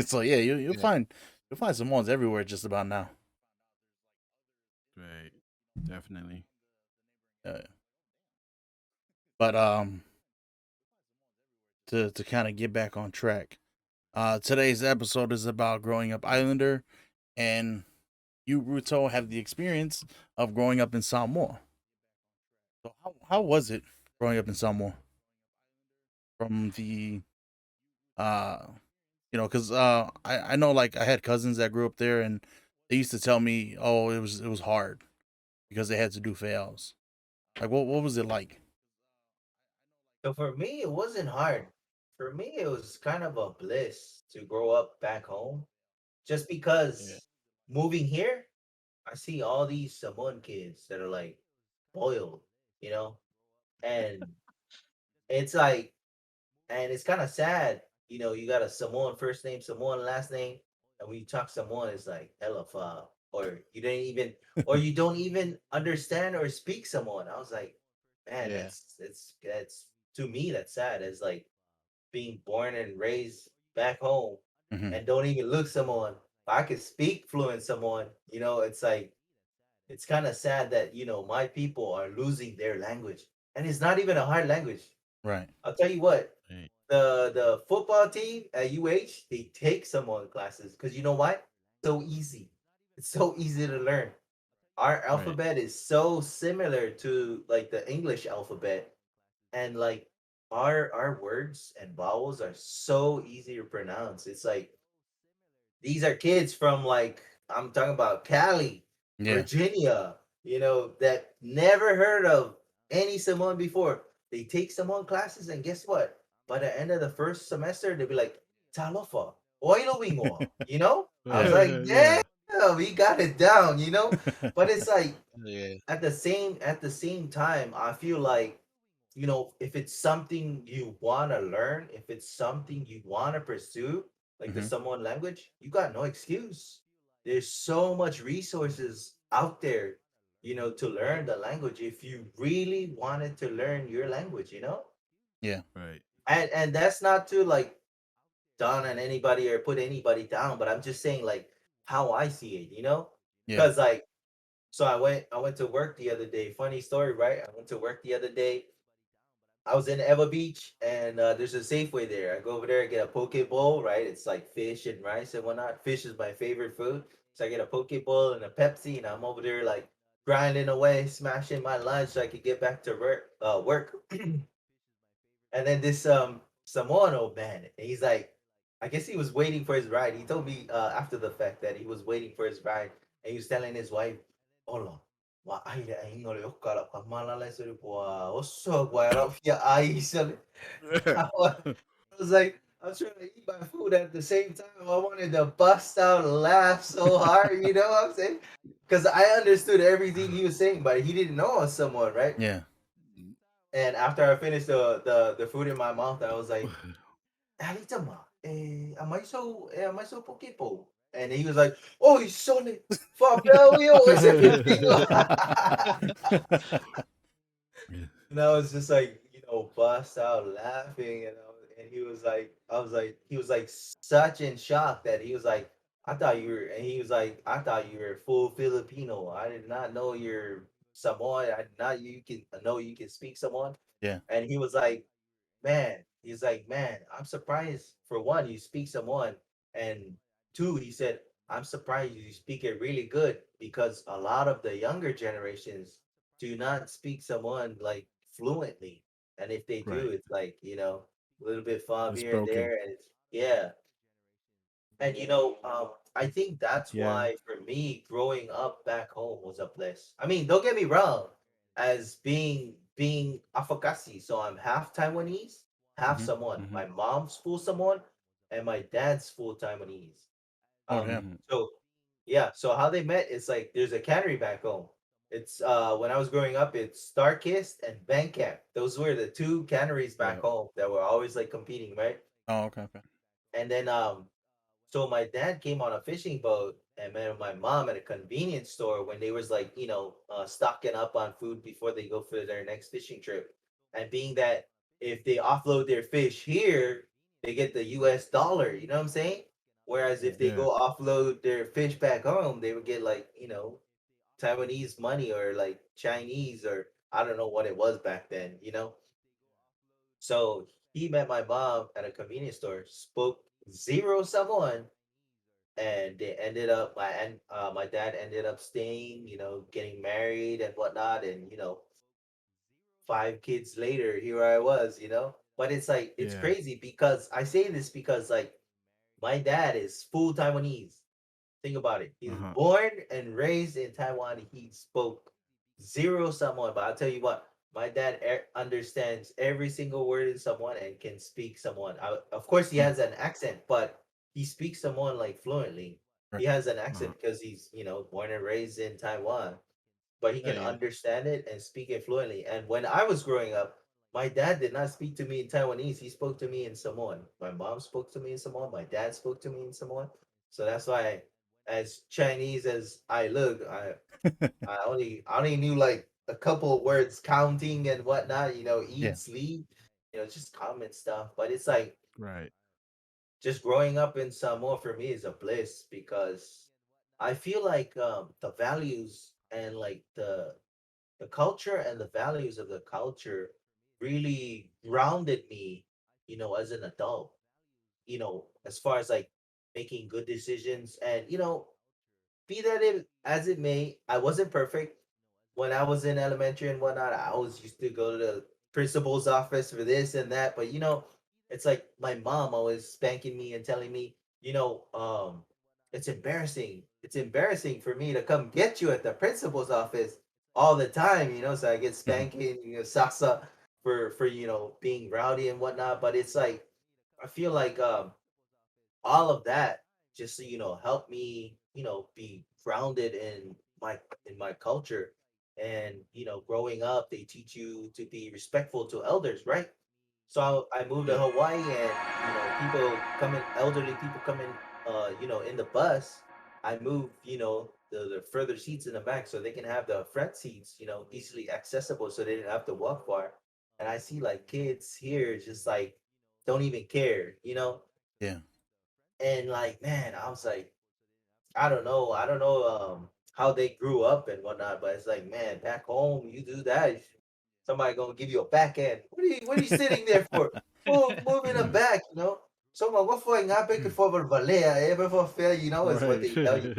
So yeah, you'll Yeah. find Samoans everywhere just about now. Right. Definitely. Uh, but to kind of get back on track, today's episode is about growing up Islander, and you Ruto have the experience of growing up in Samoa. So how was it growing up in Samoa from the uh because I know like I had cousins that grew up there and they used to tell me, oh, it was hard because they had to do fails. Like what was it like? So for me, it wasn't hard. For me, it was kind of a bliss to grow up back home. Just Yeah. because moving here, I see all these Samoan kids that are like boiled, you know, and it's like, and it's kind of sad, you got a Samoan first name, Samoan last name, and when you talk Samoan, it's like hella far, or you don't even understand or speak Samoan. I was like, man, Yeah. that's to me that's sad. It's like being born and raised back home Hmm. and don't even look Samoan. I could speak fluent Samoan. It's like it's kind of sad that my people are losing their language, and it's not even a hard language. Right. I'll tell you what, Right. the football team at UH, they take Samoan classes because you know why? So easy. It's so easy to learn. Our Right. alphabet is so similar to like the English alphabet, and like our words and vowels are so easy to pronounce. It's like these are kids from like I'm talking about Cali, Yeah. Virginia, that never heard of any Samoan before. They take Samoan classes, and guess what? By the end of the first semester, they'll be like, Talofa, Oilo Wingo, I was like, Yeah. damn, we got it down. But it's like Yeah. at the same time, I feel like, if it's something you want to learn, if it's something you want to pursue, like the Hmm. Samoan language, you got no excuse. There's so much resources out there, to learn the language if you really wanted to learn your language. Yeah. Right. And that's not to like down on anybody or put anybody down, but I'm just saying like how I see it. Yeah. Because like so I went to work the other day. Funny story, right? I went to work the other day. I was in Eva Beach, and there's a Safeway there. I go over there and get a poke bowl, right? It's like fish and rice and whatnot. Fish is my favorite food, so I get a poke bowl and a Pepsi, and I'm over there like grinding away, smashing my lunch so I could get back to work. And then this Samoan old man, and he's like, I guess he was waiting for his ride. He told me after the fact that he was waiting for his ride, and he was telling his wife, "Hola, wa aire ai ngore okara pa malala sore po osso guara fia ai sole." I was like, I was trying to eat my food at the same time. I wanted to bust out and laugh so hard, you know what I'm saying? Because I understood everything he was saying, but he didn't know us someone, right? Yeah. And after I finished the food in my mouth, I was like, Alitama, am I so pokepo? And he was like, oh, he's solid. Papel yo, ese Filipino. Yeah. And I was just like, bust out laughing. And he was like, he was like such in shock that he was like, I thought you were, and he was like, I thought you were full Filipino. I did not know you're Samoan. I did not you can know you can speak Samoan. Yeah. And he was like, man, he's like, man, I'm surprised. For one, you speak Samoan, and two, he said, I'm surprised you speak it really good because a lot of the younger generations do not speak Samoan like fluently, and if they do, Right. it's like a little bit far It's here and broken. there, and yeah. And I think that's Yeah. why for me, growing up back home was a bliss. I mean, don't get me wrong, as being Afakasi, so I'm half Taiwanese, half Hmm. Samoan. Mm-hmm. My mom's full Samoan, and my dad's full Taiwanese. Oh damn. Mm-hmm. So yeah, so how they met is like there's a cannery back home. It's when I was growing up, it's Starkist and Bandcamp. Those were the two canneries back Yeah. home that were always like competing, right? Oh okay. Okay. And then so my dad came on a fishing boat and met my mom at a convenience store when they was like, stocking up on food before they go for their next fishing trip. And being that if they offload their fish here, they get the US dollar, you know what I'm saying? Whereas Yeah. if they Yeah. go offload their fish back home, they would get like, Taiwanese money or like Chinese or I don't know what it was back then. So he met my mom at a convenience store, spoke zero Samoan, and they ended up my dad ended up staying, getting married and whatnot, and 5 kids later, here I was. But it's like it's Yeah. crazy because I say this because like my dad is full Taiwanese. Think about it. He Uh was huh. born and raised in Taiwan. He spoke zero Samoan, but I'll tell you what, my dad understands every single word in Samoan and can speak Samoan. Of course, he Hmm. has an accent, but he speaks Samoan like fluently. He Right. has an Uh huh. accent because he's, born and raised in Taiwan, but he Oh can yeah. understand it and speak it fluently. And when I was growing up, my dad did not speak to me in Taiwanese. He spoke to me in Samoan. My mom spoke to me in Samoan. My dad spoke to me in Samoan. So that's why, as Chinese as I look, I only knew like a couple of words, counting and whatnot. Yeah. Eat, sleep, just common stuff. But it's like Right. just growing up in Samoa for me is a bliss because I feel like the values and like the culture and the values of the culture really grounded me, as an adult, as far as like making good decisions. And, be that as it may, I wasn't perfect. When I was in elementary and whatnot, I always used to go to the principal's office for this and that. But, it's like my mom always spanking me and telling me, it's embarrassing. It's embarrassing for me to come get you at the principal's office all the time, so I get Mhm. spanking, sasa for being rowdy and whatnot. But it's like I feel like all of that just to help me be grounded in my culture. And growing up they teach you to be respectful to elders, right? So I moved to Yeah. Hawaii, and people come in, elderly people come in the bus. I moved the further seats in the back so they can have the front seats easily accessible so they didn't have to walk far. And I see like kids here just like don't even care. Yeah. And like, man, I was like, I don't know how they grew up and whatnot, but it's like, man, back home you do that, somebody gonna give you a backhand. What are you sitting there for? Move in the back. Someone what for nga pick for valea, ever for fair, is what Right. they tell you.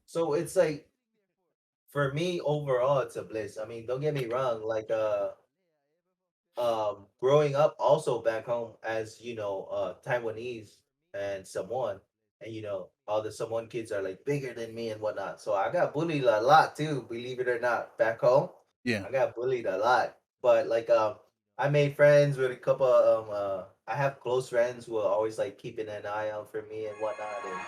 So it's like for me overall it's a bliss. I mean, don't get me wrong, like growing up also back home as Taiwanese and Samoan, and all the Samoan kids are like bigger than me and whatnot, so I got bullied a lot too, believe it or not. Back home Yeah. I got bullied a lot, but like I made friends with a couple of I have close friends who are always like keeping an eye out for me and whatnot and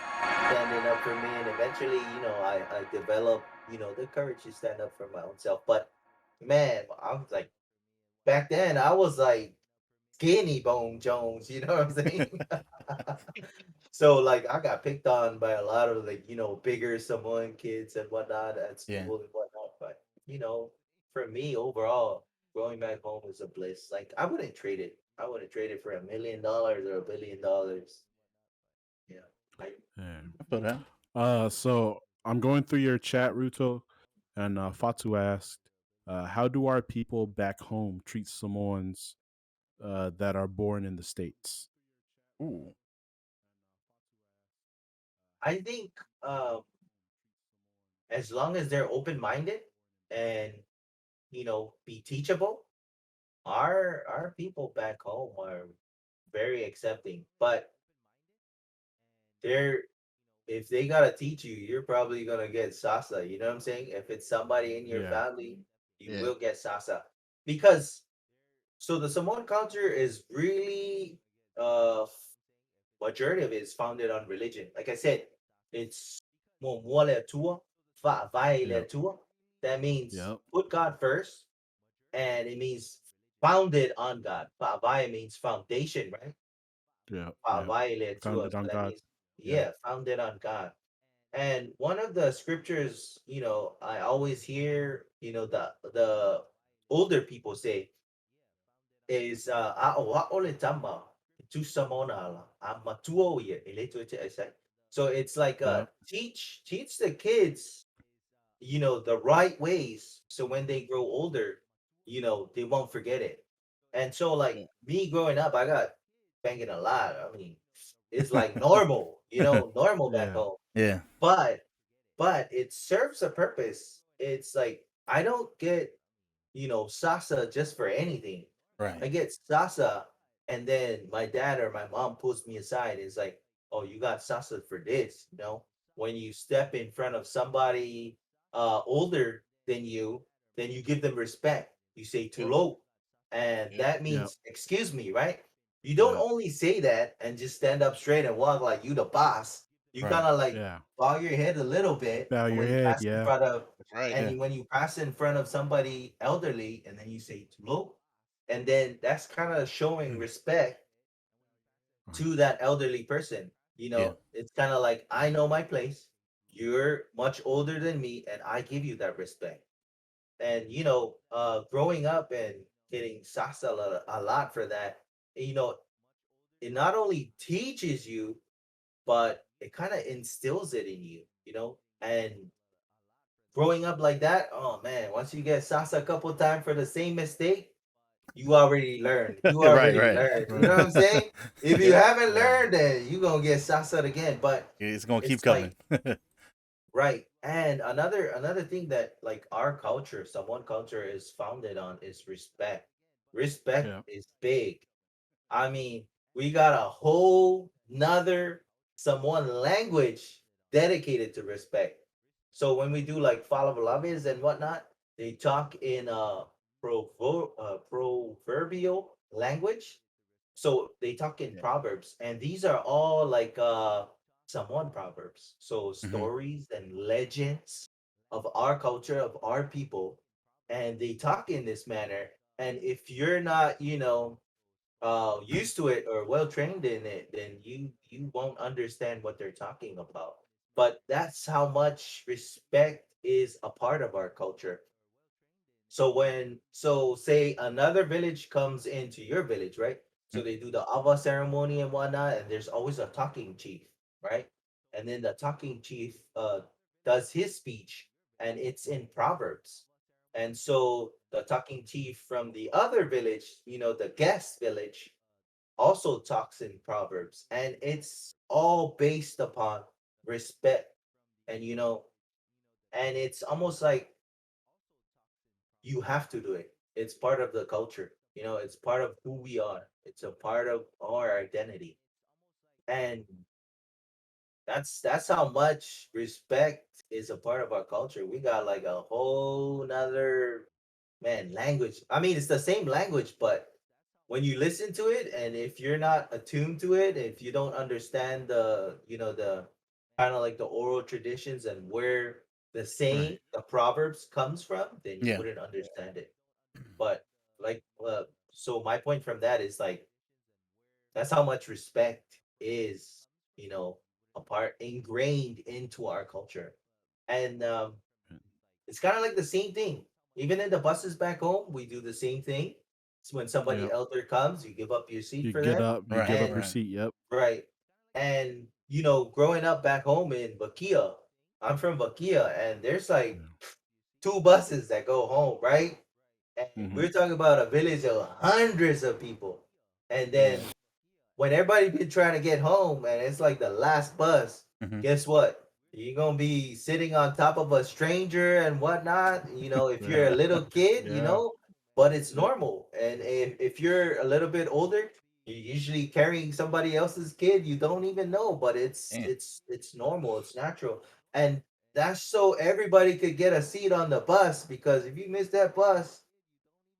standing up for me, and eventually I developed the courage to stand up for my own self. But man, I was like, back then I was like skinny bone Jones, you know what I'm saying? So like I got picked on by a lot of like, bigger Samoan kids and whatnot at Yeah. school and whatnot. But for me overall, going back home is a bliss. Like I wouldn't trade it. I wouldn't trade it for $1 million or $1 billion. Yeah. I Yeah. I feel that. So I'm going through your chat, Ruto, and Fatu asked, "How do our people back home treat Samoans that are born in the states?" Ooh. I think as long as they're open minded and be teachable, our people back home are very accepting. But they're if they gotta teach you, you're probably gonna get sasa. You know what I'm saying? If it's somebody in your Yeah. family, you Yeah. will get sasa. Because so the Samoan culture is really majority of it is founded on religion. Like I said, it's mo le tua, vai le Yep. tua. That means Yep. put God first, and it means founded on God. Vai means foundation, right? Yep. Yep. Vai le tua. Founded on So that God. means, Yeah. yeah, founded on God. And one of the scriptures, I always hear, the older people say is "A'o wa'ole tama." tu Samoa amatuo ye eleto te esai. So it's like Yeah. teach the kids, the right ways, so when they grow older, they won't forget it. And so like Yeah. me growing up, I got banging a lot. I mean, it's like normal, normal back Yeah. home. Yeah. But it serves a purpose. It's like I don't get Sasa just for anything. Right. I get Sasa, and then my dad or my mom pulls me aside and is like, "Oh, you got Sasa for this." When you step in front of somebody older than you, then you give them respect. You say Yep. "tulo," and Yep. that Yep. means excuse me, right? You don't Yep. only say that and just stand up straight and walk like you the boss. You kind Right. of like Yeah. bow your head a little bit Bow your when you head. pass in Yeah. front of That's right. and Yeah. when you pass in front of somebody elderly and then you say "tulo," and then that's kind of showing respect Right. to that elderly person. Yeah. It's kind of like I know my place. You're much older than me, and I give you that respect. And growing up and getting sasa a lot for that, you know, it not only teaches you, but it kind of instills it in you. And growing up like that, oh man, once you get sasa a couple times for the same mistake, you already learned. You Right. already Right. learned. You know Right. what I'm saying? If you Yep. haven't Yeah. learned, then you gonna get sasa again. But It's gonna keep it's coming. like right. And another thing that like our culture, someone culture is founded on is respect. Respect Yeah. is big. I mean, we got a whole nother someone language dedicated to respect. So when we do like falavalaves and whatnot, they talk in proverbial language. So they talk in Yeah. proverbs, and these are all like Samoan proverbs. So Hmm. stories and legends of our culture, of our people, and they talk in this manner. And if you're not, used to it or well trained in it, then you won't understand what they're talking about. But that's how much respect is a part of our culture. So say another village comes into your village, right? So they do the Ava ceremony and whatnot, and there's always a talking chief, right? And then the talking chief does his speech, and it's in Proverbs. And so the talking chief from the other village, the guest village, also talks in Proverbs, and it's all based upon respect. And and it's almost like you have to do it. It's part of the culture. It's part of who we are. It's a part of our identity. And that's how much respect is a part of our culture. We got like a whole nother man language. I mean, it's the same language, but when you listen to it and if you're not attuned to it, if you don't understand the kind of like the oral traditions and where the saying, Right. the proverbs comes from, then you Yeah. wouldn't understand it. But like, so my point from that is like that's how much respect is, you know, a part ingrained into our culture. And it's kind of like the same thing. Even in the buses back home, we do the same thing. It's when somebody Yep. elder comes, you give up your seat You for get them. up. You Right. give up And your Right. seat. Yep. right. And growing up back home in Bakia, I'm from Bakia, and there's like Yeah. two buses that go home, right? And Mm-hmm. we're talking about a village of hundreds of people. And Yeah. then when everybody been trying to get home and it's like the last bus, Hmm. guess what? You're gonna be sitting on top of a stranger and whatnot. If you're a Yeah. little kid, Yeah. but it's Yep. normal. And if you're a little bit older, you're usually carrying somebody else's kid you don't even know, but it's Damn. it's it's normal, it's natural. And that's so everybody could get a seat on the bus because if you miss that bus,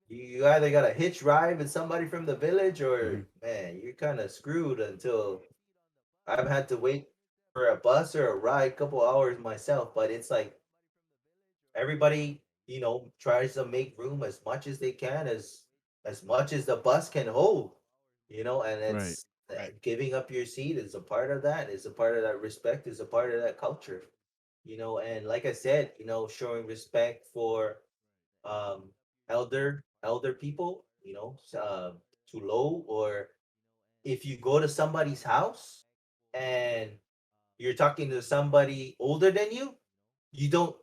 you either got a hitch ride with somebody from the village Hmm. or man, you're kind of screwed until I've had to wait for a bus or a ride a couple hours myself. But it's like everybody, tries to make room as much as they can, as much as the bus can hold, and Right. it's giving up your seat is a part of that, is a part of that respect, is a part of that culture, and like I said, showing respect for um elder people, too low or if you go to somebody's house and you're talking to somebody older than you, you don't